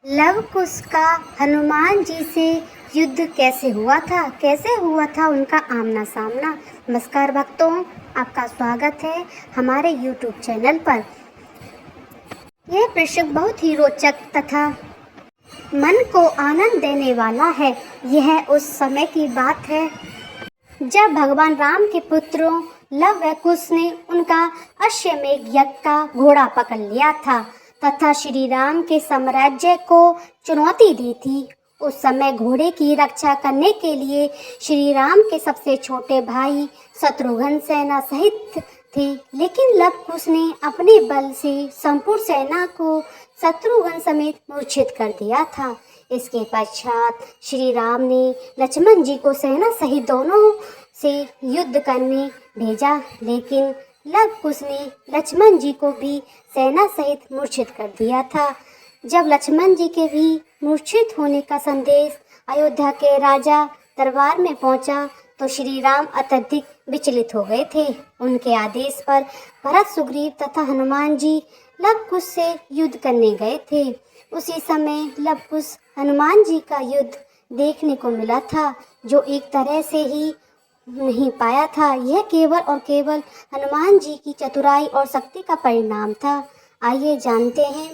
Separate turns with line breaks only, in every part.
Love कुश का हनुमान जी से युद्ध कैसे हुआ था उनका आमना सामना। नमस्कार भक्तों, आपका स्वागत है हमारे YouTube चैनल पर। यह प्रसंग बहुत ही रोचक तथा मन को आनंद देने वाला है। यह उस समय की बात है जब भगवान राम के पुत्रों लव व कुश ने उनका अश्वमेध यज्ञ का घोड़ा पकड़ लिया था तथा श्री राम के साम्राज्य को चुनौती दी थी। उस समय घोड़े की रक्षा करने के लिए श्री राम के सबसे छोटे भाई शत्रुघ्न सेना सहित थे, लेकिन लव कुश ने अपने बल से संपूर्ण सेना को शत्रुघ्न समेत मूर्छित कर दिया था। इसके पश्चात श्री राम ने लक्ष्मण जी को सेना सहित दोनों से युद्ध करने भेजा, लेकिन लव कुश ने लक्ष्मण जी को भी सेना सहित मूर्छित कर दिया था। जब लक्ष्मण जी के भी मूर्छित होने का संदेश अयोध्या के राजा दरबार में पहुंचा तो श्री राम अत्यधिक विचलित हो गए थे। उनके आदेश पर भरत, सुग्रीव तथा हनुमान जी लव कुश से युद्ध करने गए थे। उसी समय लव कुश हनुमान जी का युद्ध देखने को मिला था, जो एक तरह से ही नहीं पाया था। यह केवल और केवल हनुमान जी की चतुराई और शक्ति का परिणाम था। आइए जानते हैं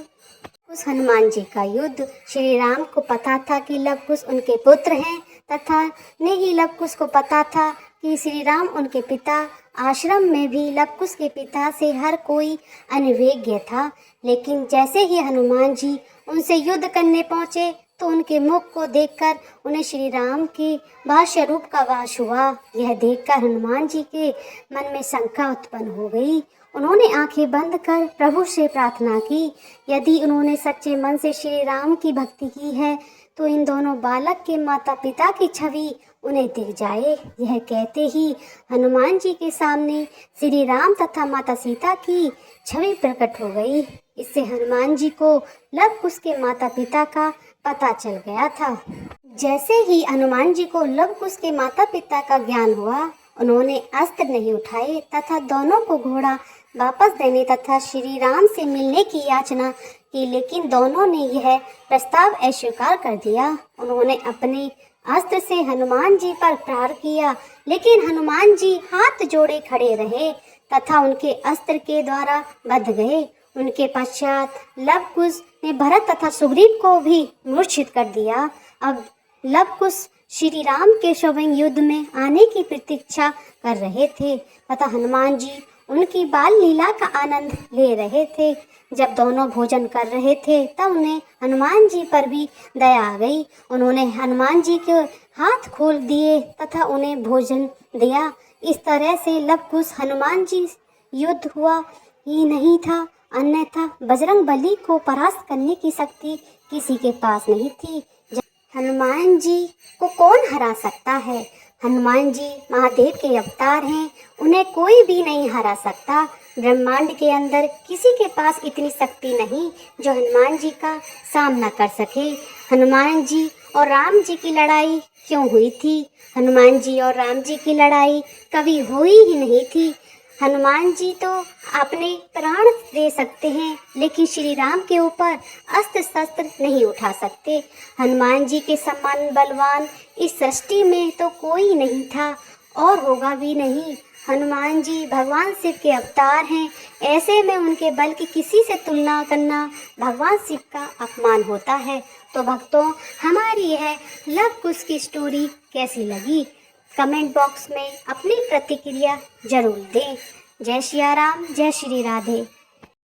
उस हनुमान जी का युद्ध। श्री राम को पता था कि लव कुश उनके पुत्र हैं तथा ने ही लव कुश को पता था कि श्री राम उनके पिता। आश्रम में भी लव कुश के पिता से हर कोई अनभिज्ञ था, लेकिन जैसे ही हनुमान जी उनसे युद्ध करने पहुंचे तो उनके मुख को देखकर उन्हें श्री राम के भाष्य रूप का वास हुआ। यह देखकर हनुमान जी के मन में शंका उत्पन्न हो गई। उन्होंने आंखें बंद कर प्रभु से प्रार्थना की। यदि उन्होंने सच्चे मन से श्री राम की भक्ति की है तो इन दोनों बालक के माता पिता की छवि उन्हें दिख जाए। यह कहते ही हनुमान जी के सामने श्री राम तथा माता सीता की छवि प्रकट हो गई। इससे हनुमान जी को लव कुश के माता पिता का पता चल गया था। जैसे ही हनुमान जी को लव कुश के माता पिता का ज्ञान हुआ, उन्होंने अस्त्र नहीं उठाए तथा दोनों को घोड़ा वापस देने तथा श्री राम से मिलने की याचना की, लेकिन दोनों ने यह प्रस्ताव अस्वीकार कर दिया। उन्होंने अपने अस्त्र से हनुमान जी पर प्रहार किया, लेकिन हनुमान जी हाथ जोड़े खड़े रहे तथा उनके अस्त्र के द्वारा बंध गए। उनके पश्चात लव कुश ने भरत तथा सुग्रीव को भी मूर्छित कर दिया। अब लव कुश श्री राम के स्वयं युद्ध में आने की प्रतीक्षा कर रहे थे तथा हनुमान जी उनकी बाल लीला का आनंद ले रहे थे। जब दोनों भोजन कर रहे थे तब उन्हें हनुमान जी पर भी दया आ गई। उन्होंने हनुमान जी के हाथ खोल दिए तथा उन्हें भोजन दिया। इस तरह से लव कुश हनुमान जी युद्ध हुआ ही नहीं था, अन्यथा बजरंग बली को परास्त करने की शक्ति किसी के पास नहीं थी। हनुमान जी को कौन हरा सकता है? हनुमान जी महादेव के अवतार हैं, उन्हें कोई भी नहीं हरा सकता। ब्रह्मांड के अंदर किसी के पास इतनी शक्ति नहीं जो हनुमान जी का सामना कर सके। हनुमान जी और राम जी की लड़ाई क्यों हुई थी? हनुमान जी और राम जी की लड़ाई कभी हुई ही नहीं थी। हनुमान जी तो अपने प्राण दे सकते हैं, लेकिन श्री राम के ऊपर अस्त्र शस्त्र नहीं उठा सकते। हनुमान जी के समान बलवान इस सृष्टि में तो कोई नहीं था और होगा भी नहीं। हनुमान जी भगवान शिव के अवतार हैं, ऐसे में उनके बल की किसी से तुलना करना भगवान शिव का अपमान होता है। तो भक्तों, हमारी यह लव कुश की स्टोरी कैसी लगी? कमेंट बॉक्स में अपनी प्रतिक्रिया जरूर दें। जय सिया राम, जय श्री राधे।